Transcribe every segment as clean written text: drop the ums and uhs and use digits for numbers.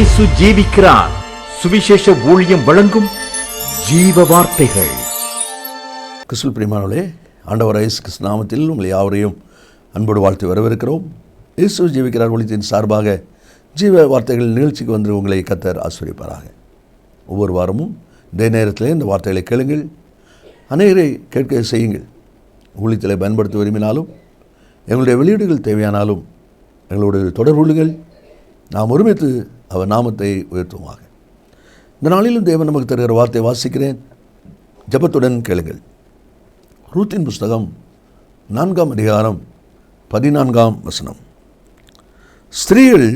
இயேசு ஜீவிக்கிறார். சுவிசேஷ ஊழியம் வழங்கும் ஜீவ வார்த்தைகள். கிறிஸ்துவில் பிரியமானவர்களே, ஆண்டவர் இயேசு கிறிஸ்து நாமத்தில் உங்களை யாவரையும் அன்போடு வாழ்த்து வரவேற்கிறோம். இயேசு ஜீவிக்கிறார் ஒளித்தின் சார்பாக ஜீவ வார்த்தைகள் நிகழ்ச்சிக்கு வந்து உங்களை கர்த்தர் ஆசீர்வதிப்பாராக. ஒவ்வொரு வாரமும் இதே நேரத்தில் இந்த வார்த்தைகளை கேளுங்கள், அநேகரை கேட்க செய்யுங்கள். ஊழியத்தில் பயன்படுத்த விரும்பினாலும், எங்களுடைய வெளியீடுகள் தேவையானாலும் எங்களோடு தொடர்புகள், நாம் ஒருமித்து அவர் நாமத்தை உயர்த்துவோமாக. இந்த நாளிலும் தேவன் நமக்கு தருகிற வார்த்தை வாசிக்கிறேன், ஜெபத்துடன் கேளுங்கள். ரூத்தின் புஸ்தகம் 4ஆம் அதிகாரம் 14ஆம் வசனம். ஸ்திரீகள்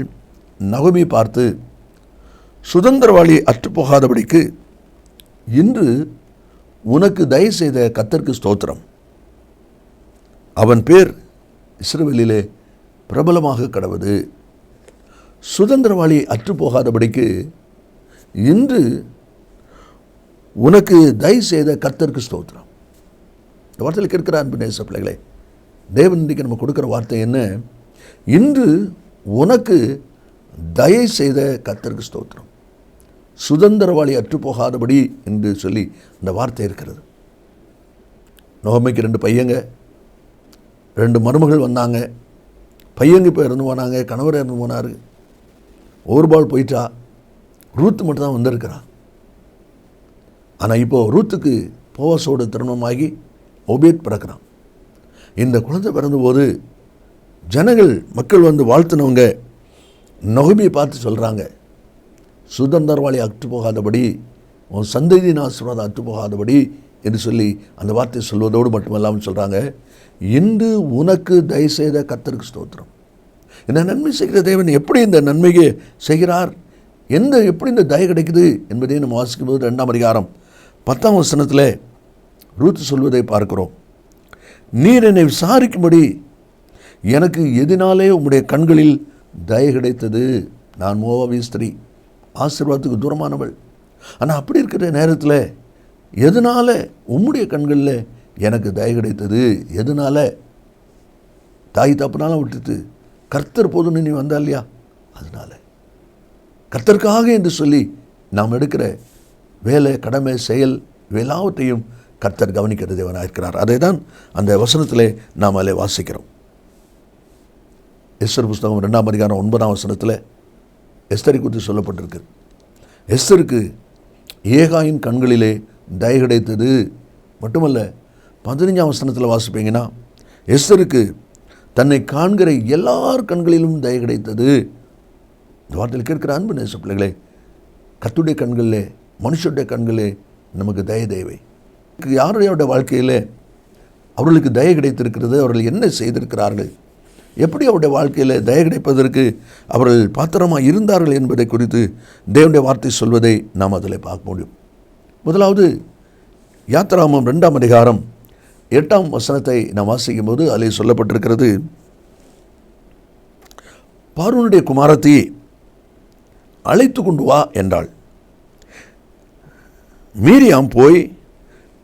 நகோமி பார்த்து, சுதந்திரவாளி அற்றுப்போகாதபடிக்கு இன்று உனக்கு தயவு செய்த கர்த்தருக்கு ஸ்தோத்திரம். அவன் பேர் இஸ்ரவேலிலே பிரபலமாக கடவது. சுதந்திரவாளி அற்றுப்போகாதபடிக்கு இன்று உனக்கு தயவு செய்த கர்த்தருக்கு ஸ்தோத்திரம். இந்த வார்த்தையில் கேட்கிற அன்பு நேச பிள்ளைகளே, தேவன் இன்றைக்கு நம்ம கொடுக்குற வார்த்தை என்ன? இன்று உனக்கு தயவு செய்த கர்த்தருக்கு ஸ்தோத்திரம். சுதந்திரவாளி அற்றுப்போகாதபடி என்று சொல்லி அந்த வார்த்தை இருக்கிறது. நகோமிக்கு 2 பையங்க, 2 மருமகள் வந்தாங்க. பையங்க இப்போ இறந்து போனாங்க, கணவர் இறந்து போனார். ஓர்பால் போயிட்டா, ரூத்து மட்டும் தான் வந்திருக்கிறான். ஆனால் இப்போது ரூத்துக்கு போவாசோடு திருமணமாகி ஓபேத் பிறக்கிறான். இந்த குழந்தை பிறந்தபோது ஜனங்கள், மக்கள் வந்து வாழ்த்தினவங்க நகோமியை பார்த்து சொல்கிறாங்க, சுதந்திரவாளி அற்று போகாதபடி, உன் சந்ததியின் ஆசீர்வாதம் அற்று போகாதபடி என்று சொல்லி அந்த வார்த்தை சொல்வதோடு மட்டுமல்லாமல் சொல்கிறாங்க, இன்று உனக்கு தயவு செய்த கர்த்தருக்கு ஸ்தோத்திரம். இந்த நன்மை செய்கிற தேவன் எப்படி இந்த நன்மையை செய்கிறார், எப்படி இந்த தயவு கிடைக்குது என்பதை நம்ம வாசிக்கும்போது 2ஆம் அதிகாரம் 10ஆம் வசனத்தில் ரூத் சொல்வதை பார்க்கிறோம். நீர் என்னை விசாரிக்கும்படி எனக்கு எதினாலே உம்முடைய கண்களில் தயவு கிடைத்தது. நான் மோவாபிய ஸ்திரீ, ஆசீர்வாதத்துக்கு தூரமானவள். ஆனால் அப்படி இருக்கிற நேரத்தில் எதனால் உம்முடைய கண்களில் எனக்கு தயவு கிடைத்தது? எதனால்? தாய் தப்புனாலும் விட்டுட்டு கர்த்தர் போதும்னு நீ வந்தா இல்லையா? அதனால் கர்த்தருக்காக என்று சொல்லி நாம் எடுக்கிற வேலை, கடமை, செயல் எல்லாவற்றையும் கர்த்தர் கவனிக்கிற தேவனாக இருக்கிறார். அதை தான் அந்த வசனத்தில் நாம் அதில் வாசிக்கிறோம். எஸ்தர் புஸ்தகம் 2ஆம் அதிகாரம் 9ஆம் வசனத்தில் எஸ்தரை குறித்து சொல்லப்பட்டிருக்கு. எஸ்தருக்கு ஏகாயின் கண்களிலே தயவு கிடைத்தது மட்டுமல்ல, 15ஆம் வசனத்தில் வாசிப்பீங்கன்னா, எஸ்தருக்கு தன்னை காண்கிற எல்லார் கண்களிலும் தயவு கிடைத்தது. இந்த வார்த்தையில் கேட்கிற அன்பு நேச பிள்ளைகளே, கர்த்தருடைய கண்களிலே, மனுஷருடைய கண்களிலே நமக்கு தயவு தேவை. யாருடைய வாழ்க்கையில் அவர்களுக்கு தயவு கிடைத்திருக்கிறது, அவர்கள் என்ன செய்திருக்கிறார்கள், எப்படி அவருடைய வாழ்க்கையில் தயவு கிடைப்பதற்கு அவர்கள் பாத்திரமாக இருந்தார்கள் என்பதை குறித்து தேவனுடைய வார்த்தை சொல்வதை நாம் அதில் பார்க்க முடியும். முதலாவது யாத்திராகமம் 2ஆம் அதிகாரம் 8ஆம் வசனத்தை நாம் வாசிக்கும் போது அதில் சொல்லப்பட்டிருக்கிறது, பார்வோனுடைய குமாரத்தி அழைத்து கொண்டு வா என்றாள். மீரியாம் போய்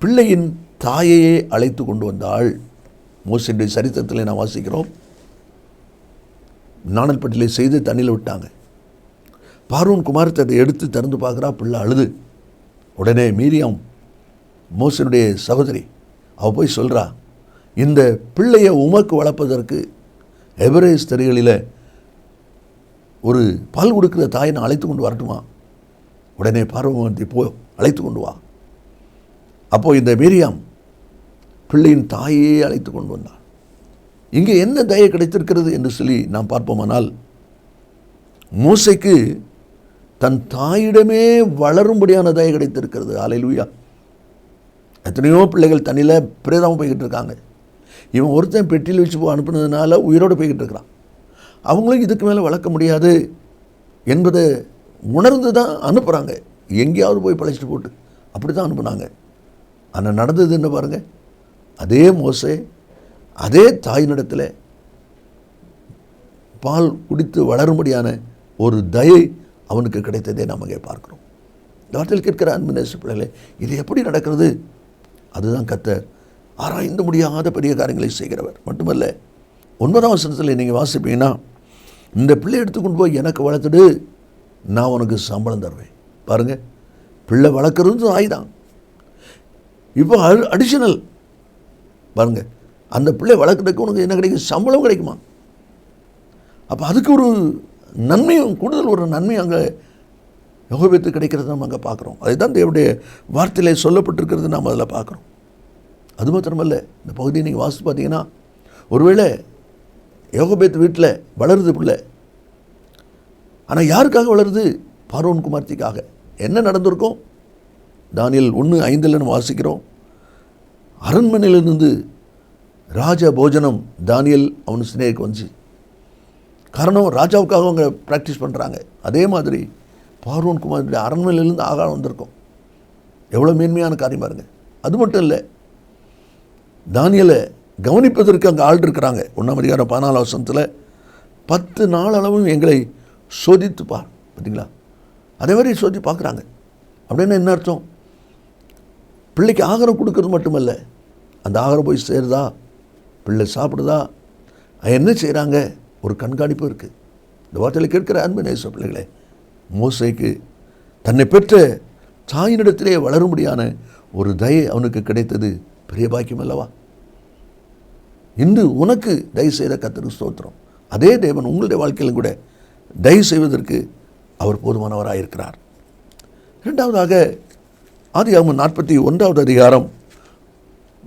பிள்ளையின் தாயையே அழைத்து கொண்டு வந்தாள். மோசேயுடைய சரித்திரத்தில் நாம் வாசிக்கிறோம். நாணல் பட்டியலை செய்து தண்ணியில் விட்டாங்க. பார்வோன் குமாரத்தை அதை எடுத்து திறந்து பார்க்குறா, பிள்ளை அழுது. உடனே மீரியாம், மோசேயுடைய சகோதரி, அவள் போய் சொல்கிறா, இந்த பிள்ளையை உமக்கு வளர்ப்பதற்கு எபிரேய ஸ்திரீகளில் ஒரு பால் கொடுக்குற தாயை நான் அழைத்து கொண்டு வரட்டுமா? உடனே பார்வதி போ, அழைத்து கொண்டு வா. அப்போது இந்த மீரியாம் பிள்ளையின் தாயே அழைத்து கொண்டு வந்தாள். இங்கே என்ன தயை கிடைத்திருக்கிறது என்று சொல்லி நாம் பார்ப்போமானால், மோசேக்கு தன் தாயிடமே வளரும்படியான தயை கிடைத்திருக்கிறது. அல்லேலூயா. எத்தனையோ பிள்ளைகள் தண்ணியில் பிரேதமாக போய்கிட்டு இருக்காங்க. இவன் ஒருத்தன் பெட்டியில் வச்சு அனுப்புனதுனால உயிரோடு போய்கிட்டு இருக்கிறான். அவங்களும் இதுக்கு மேலே வளர்க்க முடியாது என்பதை உணர்ந்து தான் அனுப்புகிறாங்க. எங்கேயாவது போய் பழைச்சிட்டு போட்டு அப்படி தான் அனுப்புனாங்க. ஆனால் நடந்தது என்ன பாருங்கள், அதே மோசே அதே தாயினிடத்தில் பால் குடித்து வளரும்படியான ஒரு தயை அவனுக்கு கிடைத்ததே நாம் அங்கே பார்க்குறோம். இந்த வார்த்தையில் கேட்கிற அன்பு நேச பிள்ளைகளே, இது எப்படி நடக்கிறது? அதுதான் கர்த்தர் ஆராய்ந்து முடியாத பெரிய காரியங்களை செய்கிறவர். மட்டுமல்ல, 9ஆம் வசனத்தில் நீங்கள் வாசிப்பீங்கன்னா, இந்த பிள்ளை எடுத்துக்கொண்டு போய் எனக்கு வளர்த்துடு நான் உனக்கு சம்பளம் தருவேன். பாருங்கள், பிள்ளை வளர்க்குறது ஆயுதான். இப்போ அடிஷனல் பாருங்கள், அந்த பிள்ளை வளர்க்குறதுக்கு உனக்கு என்ன கிடைக்கும்? சம்பளம் கிடைக்குமா? அப்போ அதுக்கு ஒரு நன்மையும், கூடுதல் ஒரு நன்மையும் அங்கே யோகோபேத்துக்கு கிடைக்கிறத நம்ம அங்கே பார்க்குறோம். அதுதான் தேவனுடைய வார்த்தையிலே சொல்லப்பட்டிருக்கிறது நாம் அதில் பார்க்குறோம். அது மாத்திரமல்ல, இந்த பகுதியை நீங்கள் வாசித்து பார்த்தீங்கன்னா, ஒருவேளை யோகோபேத் வீட்டில் வளருது பிள்ளை, ஆனால் யாருக்காக வளருது? பார்வோன் குமார்த்திக்காக. என்ன நடந்திருக்கும்? தானியேல் 1:5 நம்ம வாசிக்கிறோம். அரண்மனையிலிருந்து ராஜ போஜனம் தானியேல் அவன் சிநேகிக்கு வந்துச்சு. காரணம், ராஜாவுக்காக அவங்க ப்ராக்டிஸ் பண்ணுறாங்க. அதே மாதிரி பார்வோன் குமாரனுடைய அரண்மனையிலேருந்து ஆகாரம் வந்திருக்கும். எவ்வளோ மேன்மையான காரியம் பாருங்கள். அது மட்டும் இல்லை, தானியேலை கவனிப்பதற்கு அங்கே ஆள் இருக்கிறாங்க. 1:14 10 நாள் அளவும் எங்களை சோதித்து பார். பார்த்தீங்களா? அதே மாதிரி சோதித்து பார்க்குறாங்க. அப்படின்னா என்ன அர்த்தம்? பிள்ளைக்கு ஆகாரம் கொடுக்கறது மட்டுமல்ல, அந்த ஆகாரம் போய் சேருதா, பிள்ளை சாப்பிடுதா, என்ன செய்கிறாங்க, ஒரு கண்காணிப்பு இருக்குது. இந்த வார்த்தையில் கேட்கிற அன்பு நேச பிள்ளைகளே, மோசேக்கு தன்னை பெற்ற தாயினிடத்திலே வளரும்படியான ஒரு தயை அவனுக்கு கிடைத்தது பெரிய பாக்கியம் அல்லவா? இன்று உனக்கு தயவு செய்த கர்த்தருக்கு ஸ்தோத்திரம். அதே தேவன் உங்களுடைய வாழ்க்கையிலும் கூட தயவு செய்வதற்கு அவர் போதுமானவராக இருக்கிறார். இரண்டாவதாக, ஆதியாகமம் 41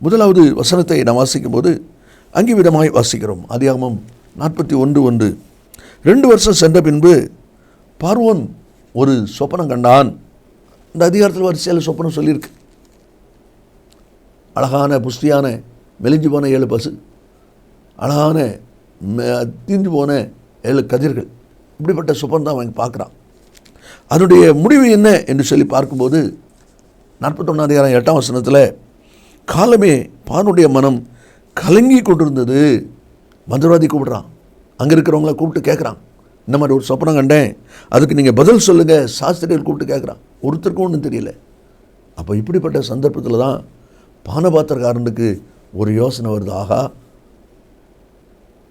முதலாவது வசனத்தை நாம் வாசிக்கும் போது அங்கே விதமாய் வாசிக்கிறோம். ஆதியாகமம் 41:1. 2 வருஷம் சென்ற பின்பு பார்வோன் ஒரு சொப்பனம் கண்டான். இந்த அதிகாரத்தில் வரிசையில் சொப்பனம் சொல்லியிருக்கு. அழகான புஷ்டியான மெலிஞ்சு போன 7 பசு, அழகான தீந்து போன 7 கதிர்கள், இப்படிப்பட்ட சொப்பனம் தான் அவன் பார்க்குறான். அதனுடைய முடிவு என்ன என்று சொல்லி பார்க்கும்போது 41:8 காலமே பார்வனுடைய மனம் கலங்கி கொண்டிருந்தது. மந்திரவாதி கூப்பிடுறான். அங்கே இருக்கிறவங்கள கூப்பிட்டு கேட்குறான், இந்த மாதிரி ஒரு சொப்பனம் கண்டேன், அதுக்கு நீங்கள் பதில் சொல்லுங்கள். சாஸ்திரிகள் கூப்பிட்டு கேட்குறான். ஒருத்தருக்கும் ஒன்றும் தெரியல. அப்போ இப்படிப்பட்ட சந்தர்ப்பத்தில் தான் பானபாத்திரக்காரனுக்கு ஒரு யோசனை வருது. ஆகா,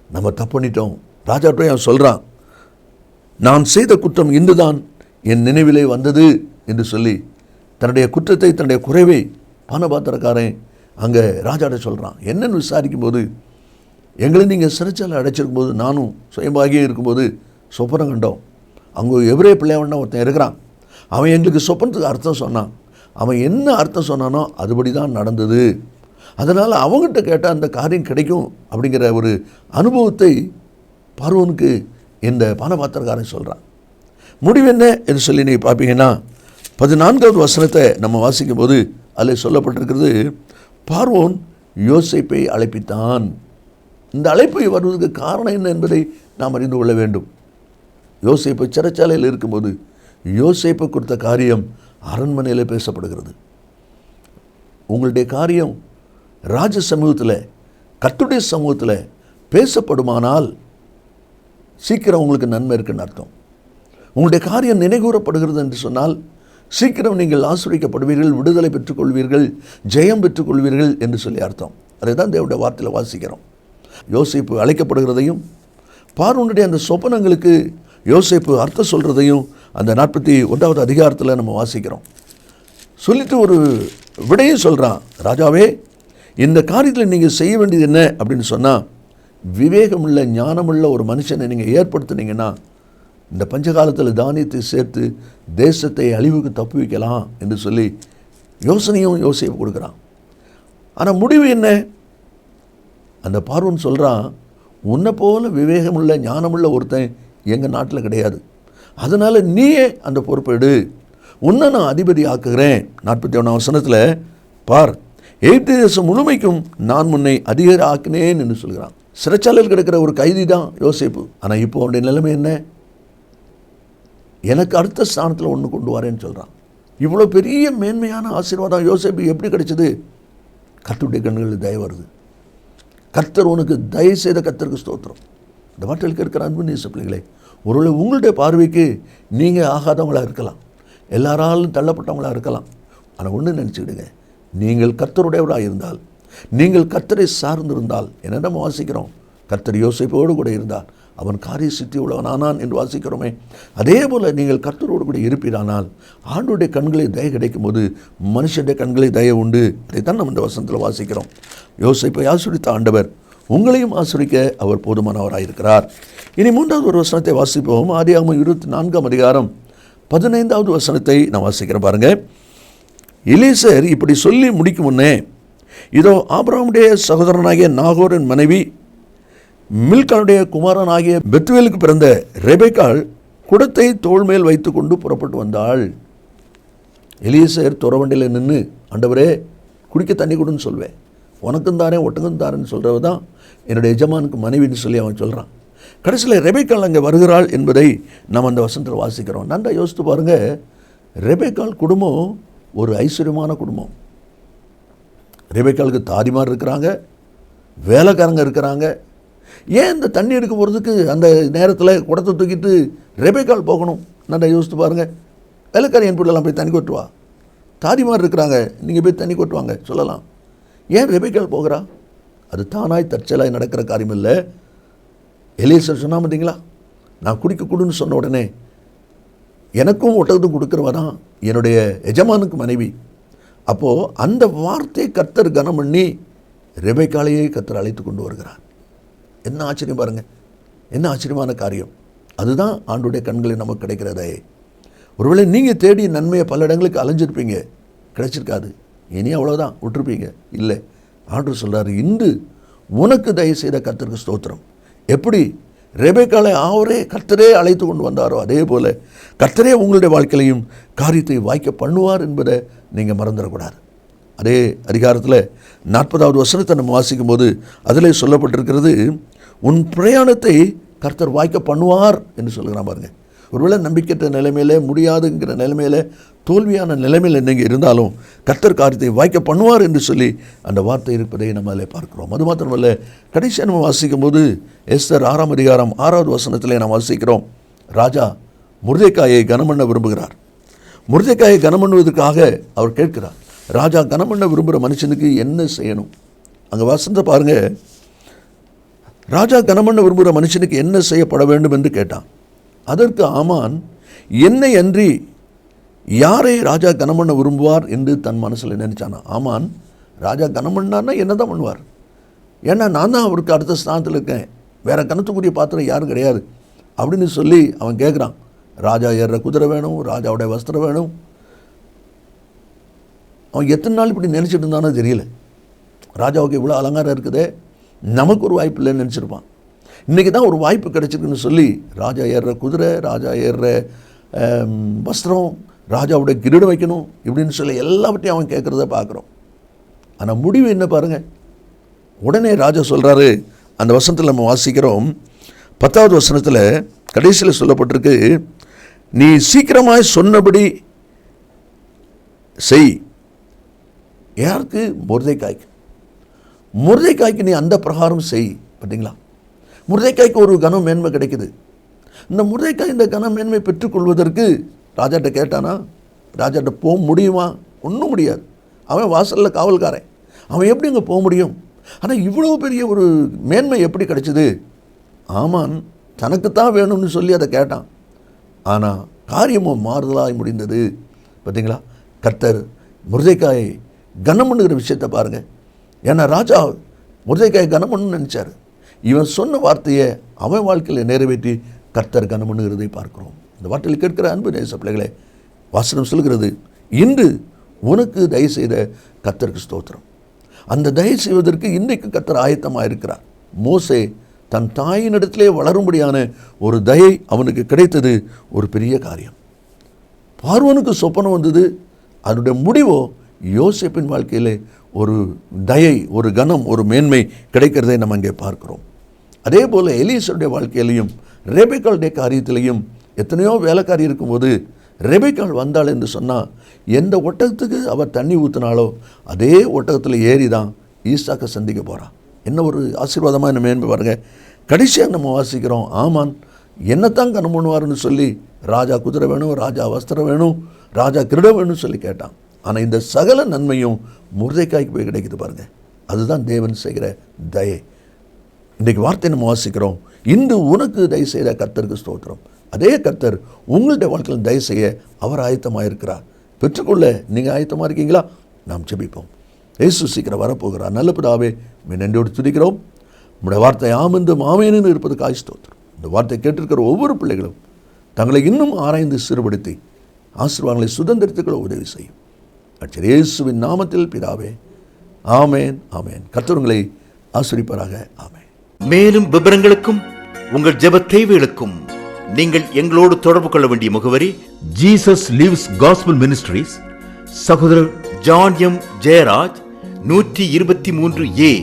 நம்ம தப்பு பண்ணிட்டோம். ராஜாட்டும் அவன் சொல்கிறான், நான் செய்த குற்றம் இன்றுதான் என் நினைவிலே வந்தது என்று சொல்லி தன்னுடைய குற்றத்தை, தன்னுடைய குறைவை பானபாத்திரக்காரன் அங்கே ராஜாட்ட சொல்கிறான். என்னென்னு விசாரிக்கும்போது, எங்களை நீங்கள் சிறைச்சாலை அடைச்சிருக்கும்போது, நானும் சுயமாகியே இருக்கும்போது சொப்பனம் கண்டோம். அங்கே எவரே பிள்ளையாவன்னா ஒருத்தன் இருக்கிறான். அவன் எங்களுக்கு சொப்பனத்துக்கு அர்த்தம் சொன்னான். அவன் என்ன அர்த்தம் சொன்னானோ அதுபடி தான் நடந்தது. அதனால் அவங்ககிட்ட கேட்டால் அந்த காரியம் கிடைக்கும் அப்படிங்கிற ஒரு அனுபவத்தை பார்வோனுக்கு இந்த பானபாத்திரக்காரன் சொல்கிறான். முடிவு என்ன என்று சொல்லி நீங்கள் பார்ப்பீங்கன்னா, 14வது வசனத்தை நம்ம வாசிக்கும் போது அதில் சொல்லப்பட்டிருக்கிறது, பார்வோன் யோசேப்பை அழைப்பித்தான். இந்த அழைப்பை வருவதற்கு காரணம் என்ன என்பதை நாம் அறிந்து கொள்ள வேண்டும். யோசேப்பு சிறைச்சாலையில் இருக்கும்போது யோசேப்பை கொடுத்த காரியம் அரண்மனையில் பேசப்படுகிறது. உங்களுடைய காரியம் ராஜ சமூகத்தில், கர்த்தருடைய சமூகத்தில் பேசப்படுமானால் சீக்கிரம் உங்களுக்கு நன்மை இருக்குன்னு அர்த்தம். உங்களுடைய காரியம் நினைகூறப்படுகிறது என்று சொன்னால் சீக்கிரம் நீங்கள் ஆசீர்வதிக்கப்படுவீர்கள், விடுதலை பெற்றுக்கொள்வீர்கள், ஜெயம் பெற்றுக்கொள்வீர்கள் என்று சொல்லி அர்த்தம். அதை தான் தேவனுடைய வார்த்தையில் வாசிக்கிறோம். யோசேப்பு அழைக்கப்படுகிறதையும் பார்வோனுடைய அந்த சொப்பனங்களுக்கு யோசேப்பு அர்த்தம் சொல்கிறதையும் அந்த 41வது அதிகாரத்தில் நம்ம வாசிக்கிறோம். சொல்லிட்டு ஒரு விடையும் சொல்கிறான். ராஜாவே, இந்த காரியத்தில் நீங்கள் செய்ய வேண்டியது என்ன அப்படின்னு சொன்னால், விவேகமுள்ள ஞானமுள்ள ஒரு மனுஷனை நீங்கள் ஏற்படுத்தினீங்கன்னா இந்த பஞ்சகாலத்தில் தானியத்தை சேர்த்து தேசத்தை அழிவுக்கு தப்பு வைக்கலாம் என்று சொல்லி யோசனையும் யோசேப்பு கொடுக்குறான். ஆனால் முடிவு என்ன? அந்த பார்வோன் சொல்கிறான், உன்னை போல விவேகமுள்ள ஞானமுள்ள ஒருத்தன் எங்கள் நாட்டில் கிடையாது. அதனால் நீயே அந்த பொறுப்பெடு, உன்னை நான் அதிபதி ஆக்குகிறேன். 41ஆம் வசனத்தில் பார், எகிப்து தேசம் முழுமைக்கும் நான் முன்னை அதிகாரி ஆக்கினேன் என்று சொல்கிறான். சிறைச்சாலையில் கிடக்கிற ஒரு கைதி தான் யோசேப்பு. ஆனால் இப்போ அவனுடைய நிலைமை என்ன? எனக்கு அடுத்த ஸ்தானத்தில் ஒன்று கொண்டு வரேன்னு சொல்கிறான். இவ்வளோ பெரிய மேன்மையான ஆசீர்வாதம் யோசேப்பு எப்படி கிடைச்சது? கர்த்தருடைய கண்களில் தயவு வருது. கர்த்தர் உனக்கு தயவு செய்த கர்த்தருக்கு ஸ்தோத்திரம். இந்த வார்த்தையில் இருக்கிற அன்பு நேச பிள்ளைகளே, ஒருவேளை உங்களுடைய பார்வைக்கு நீங்கள் ஆகாதவங்களாக இருக்கலாம், எல்லாராலும் தள்ளப்பட்டவங்களாக இருக்கலாம். ஆனால் ஒன்று நினச்சிக்கிடுங்க, நீங்கள் கர்த்தருடையவராக இருந்தால், நீங்கள் கர்த்தரை சார்ந்திருந்தால், என்ன நம்ம வாசிக்கிறோம், கர்த்தர் யோசேப்போடு கூட இருந்தார், அவன் காரிய சித்தி உள்ளவனானான் என்று வாசிக்கிறோமே. அதே போல் நீங்கள் கர்த்தரோடு கூட இருப்பீரானால் ஆண்டோடைய கண்களை தயை கிடைக்கும் போது மனுஷனுடைய கண்களை தயை உண்டு. அதைத்தான் நம்ம இந்த வசனத்தில் வாசிக்கிறோம். யோசேப்பை ஆசீர்வதித்த ஆண்டவர் உங்களையும் ஆசீர்வதிக்க அவர் போதுமானவராயிருக்கிறார். இனி 3வது ஒரு வசனத்தை வாசிப்போம். ஆதியாகமம் 24ஆம் அதிகாரம் 15வது வசனத்தை நான் வாசிக்கிறேன் பாருங்க. எலிசர் இப்படி சொல்லி முடிக்கும் முன்னே, இதோ ஆபிரகாமுடைய சகோதரனாகிய நாகோரின் மனைவி மில்காளுடைய குமாரனாகிய பெத்துவேலுக்கு பிறந்த ரெபெக்காள் குடத்தை தோள் மேல் வைத்து கொண்டு புறப்பட்டு வந்தாள். எலிசர் துறவண்டியில் நின்று, ஆண்டவரே குடிக்க தண்ணி கொடுன்னு சொல்வேன், உனக்கும் தாரேன் ஒட்டகம் தாரேன்னு சொல்கிறவ தான் என்னுடைய எஜமானுக்கு மனைவின்னு சொல்லி அவன் சொல்கிறான். கடைசியில் ரெபெக்காள் அங்கே வருகிறாள் என்பதை நாம் அந்த வசனத்தில் வாசிக்கிறோம். நன்றா யோசித்து பாருங்கள். ரெபெக்காள் குடும்பம் ஒரு ஐஸ்வர்யமான குடும்பம். ரெபெக்காளுக்கு தாதிமார் இருக்கிறாங்க, வேலைக்காரங்க இருக்கிறாங்க. ஏன் இந்த தண்ணி எடுக்க போகிறதுக்கு அந்த நேரத்தில் குடத்தை தூக்கிட்டு ரெபெக்காள் போகணும்? நன்றா யோசித்து பாருங்கள். வேலைக்காரன் என் பிள்ளைலாம் போய் தண்ணி கொட்டுவா, தாதிமார் இருக்கிறாங்க, நீங்கள் போய் தண்ணி கொட்டுவாங்க சொல்லலாம். ஏன் ரெபெக்காள் போகிறா? அது தானாய் தற்செயலாய் நடக்கிற காரியம் இல்லை. எலிசர் சொன்னா பார்த்தீங்களா, நான் குடிக்க கொடுன்னு சொன்ன உடனே எனக்கும் ஒட்டகத்தும் கொடுக்குறவ தான் என்னுடைய எஜமானுக்கு மனைவி. அப்போது அந்த வார்த்தையை கர்த்தர் கனம் பண்ணி ரெபெக்காளையே கர்த்தர் அழைத்து கொண்டு வருகிறார். என்ன ஆச்சரியம் பாருங்கள், என்ன ஆச்சரியமான காரியம். அதுதான் ஆண்டுடைய கண்களில் நமக்கு கிடைக்கிறதே. ஒருவேளை நீங்கள் தேடி நன்மையை பல இடங்களுக்கு அலைஞ்சிருப்பீங்க, கிடைச்சிருக்காது, இனி அவ்வளோதான் விட்டுருப்பீங்க. இல்லை, ஆண்டவர் சொல்கிறார், இன்று உனக்கு தயவு செய்த கர்த்தருக்கு ஸ்தோத்திரம். எப்படி ரெபெக்காளை அவரே கர்த்தரே அழைத்து கொண்டு வந்தாரோ அதே போல் கர்த்தரே உங்களுடைய வாழ்க்கையிலையும் காரியத்தை வாய்க்க பண்ணுவார் என்பதை நீங்கள் மறந்துடக்கூடாது. அதே அதிகாரத்தில் 40வது வசனத்தை நம்ம வாசிக்கும் போது அதிலே சொல்லப்பட்டிருக்கிறது, உன் பிரயாணத்தை கர்த்தர் வாய்க்க பண்ணுவார் என்று சொல்கிறான் பாருங்க. ஒருவேளை நம்பிக்கையற்ற நிலைமையில, முடியாதுங்கிற நிலைமையில, தோல்வியான நிலைமையில் நீங்கள் இருந்தாலும் கர்த்தர் காரியத்தை வாய்க்க பண்ணுவார் என்று சொல்லி அந்த வார்த்தை இருப்பதை நம்ம அதில் பார்க்கிறோம். அது மாத்திரமல்ல, கடைசியாக நம்ம வாசிக்கும் போது எஸ்தர் 6ஆம் அதிகாரம் 6வது வசனத்திலே நாம் வாசிக்கிறோம், ராஜா முர்தெக்காயை கனம் பண்ண விரும்புகிறார். முர்தெக்காயை கனம் பண்ணுவதற்காக அவர் கேட்கிறார், ராஜா கனம் பண்ண விரும்புகிற மனுஷனுக்கு என்ன செய்யணும்? அங்கே வசனத்தை பாருங்கள். ராஜா கனம் பண்ண விரும்புகிற மனுஷனுக்கு என்ன செய்யப்பட வேண்டும் என்று கேட்டான். அதற்கு ஆமான், என்னை அன்றி யாரை ராஜா கனம் பண்ண விரும்புவார் என்று தன் மனசில் நினைச்சானா. ஆமான் ராஜா கனம் பண்ணார்னா என்ன தான் பண்ணுவார்? ஏன்னா நான் தான் அவருக்கு அடுத்த ஸ்தானத்தில் இருக்கேன், வேறு கணத்துக்குரிய பாத்திரம் யாரும் கிடையாது அப்படின்னு சொல்லி அவன் கேட்குறான். ராஜா ஏறுற குதிரை வேணும், ராஜாவுடைய வஸ்திரம் வேணும். அவன் எத்தனை நாள் இப்படி நினச்சிட்டு இருந்தானோ தெரியல. ராஜாவுக்கு இவ்வளோ அலங்காரம் இருக்குதே, நமக்கு ஒரு வாய்ப்பு இல்லைன்னு நினச்சிருப்பான். இன்றைக்கி தான் ஒரு வாய்ப்பு கிடைச்சிருக்குன்னு சொல்லி ராஜா ஏறுற குதிரை, ராஜா ஏறுற வஸ்திரம், ராஜாவுடைய கிரீடம் வைக்கணும் இப்படின்னு சொல்லி எல்லாவற்றையும் அவன் கேட்குறத பார்க்குறோம். ஆனால் முடிவு என்ன பாருங்கள். உடனே ராஜா சொல்கிறாரு, அந்த வசனத்தில் நம்ம வாசிக்கிறோம், 10வது வசனத்தில் கடைசியில் சொல்லப்பட்டிருக்கு, நீ சீக்கிரமாய் சொன்னபடி செய். யாருக்கு? முர்தெக்காய்க்கு. முர்தெக்காய்க்கு நீ அந்த பிரகாரம் செய். பார்த்தீங்களா, முர்தெக்காய்க்கு ஒரு கனம் மேன்மை கிடைக்குது. இந்த முர்தெக்காய் இந்த கனம் மேன்மை பெற்றுக்கொள்வதற்கு ராஜாட்ட கேட்டானா? ராஜாட்ட போக முடியுமா? ஒன்றும் முடியாது. அவன் வாசலில் காவல்காரன், அவன் எப்படி அங்கே போக முடியும்? ஆனால் இவ்வளோ பெரிய ஒரு மேன்மை எப்படி கிடைச்சிது? ஆமான் தனக்குத்தான் வேணும்னு சொல்லி அதை கேட்டான். ஆனால் காரியமும் மாறுதலாய் முடிந்தது. பார்த்தீங்களா, கர்த்தர் முர்தெக்காயை கனம் பண்ணுகிற விஷயத்தை பாருங்கள். ஏன்னா ராஜா முர்தெக்காயை கனம் பண்ணணும்னு நினச்சார். இவன் சொன்ன வார்த்தையை அவன் வாழ்க்கையில் நிறைவேற்றி கர்த்தர் கனம் பண்ணுகிறதை பார்க்கிறோம். இந்த வார்த்தையில் கேட்கிற அன்பு நேச பிள்ளைகளே, வாசனம் சொல்கிறது, இன்று உனக்கு தயவு செய்த கர்த்தருக்கு ஸ்தோத்திரம். அந்த தயவு செய்வதற்கு இன்றைக்கு கர்த்தர் ஆயத்தமாக இருக்கிறார். மோசே தன் தாயினிடத்திலே வளரும்படியான ஒரு தயை அவனுக்கு கிடைத்தது ஒரு பெரிய காரியம். பார்வோனுக்கு சொப்பனம் வந்தது, அதனுடைய முடிவோ யோசேப்பின் வாழ்க்கையிலே ஒரு தயை, ஒரு கனம், ஒரு மேன்மை கிடைக்கிறதை நம்ம அங்கே பார்க்கிறோம். அதே போல் எலிசருடைய வாழ்க்கையிலையும் ரெபெக்காளுடைய காரியத்திலையும் எத்தனையோ வேலைக்காரி இருக்கும்போது ரெபெக்காள் வந்தாள் என்று சொன்னால், எந்த ஒட்டகத்துக்கு அவர் தண்ணி ஊற்றினாலோ அதே ஒட்டகத்தில் ஏறி தான் ஈசாக்கை சந்திக்க போகிறான். என்ன ஒரு ஆசீர்வாதமாக என்ன மேன்மை பாருங்கள். கடைசியாக நம்ம வாசிக்கிறோம், ஆமான் என்னத்தான் கனம் பண்ணுவார்னு சொல்லி ராஜா குதிரை வேணும், ராஜா வஸ்திரம் வேணும், ராஜா கிரீடம் வேணும்னு சொல்லி கேட்டான். ஆனால் இந்த சகல நன்மையும் முர்தெக்காய்க்கு போய் கிடைக்குது பாருங்கள். அதுதான் தேவன் செய்கிற தயை. இன்றைக்கு வார்த்தை நம்ம வாசிக்கிறோம், இன்று உனக்கு தயவு செய்த கர்த்தருக்கு ஸ்தோத்திரம். அதே கர்த்தர் உங்களுடைய வாழ்க்கையில் தயவு செய்ய அவர் ஆயத்தமாக இருக்கிறார். பெற்றுக்கொள்ள நீங்கள் ஆயத்தமாக இருக்கீங்களா? நாம் ஜெபிப்போம். இயேசு சீக்கிரம் வரப்போகிறார். நல்ல பிதாவே, நன்றியோடு துதிக்கிறோம். உங்களுடைய வார்த்தை ஆம் என்றும் ஆமேன் இருப்பதுக்காக ஸ்தோத்திரம். இந்த வார்த்தை கேட்டிருக்கிற ஒவ்வொரு பிள்ளைகளும் தங்களை இன்னும் ஆராய்ந்து சீர்படுத்தி ஆசீர்வாதங்களை சுதந்திரத்துக்களை உதவி செய்யும். அச்சர் இயேசுவின் நாமத்தில் பிதாவே, ஆமேன் ஆமேன். கர்த்தர் உங்களை ஆசீர்வதிப்பாராக. ஆமேன். மேலும் விவரங்களுக்கும் உங்கள் ஜெப தேவைகளுக்கும் நீங்கள் எங்களோடு தொடர்பு கொள்ள வேண்டிய முகவரி ஜீசஸ் லிவ்ஸ் காஸ்பல் மினிஸ்ட்ரீஸ், சகோதரர் John M Jeyaraj, 123A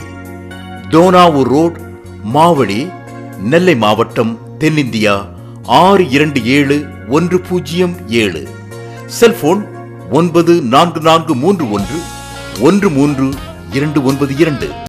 Donavur road, Mavadi, Nellai மாவட்டம், தென்னிந்தியா 627107. செல்போன் 9443113292.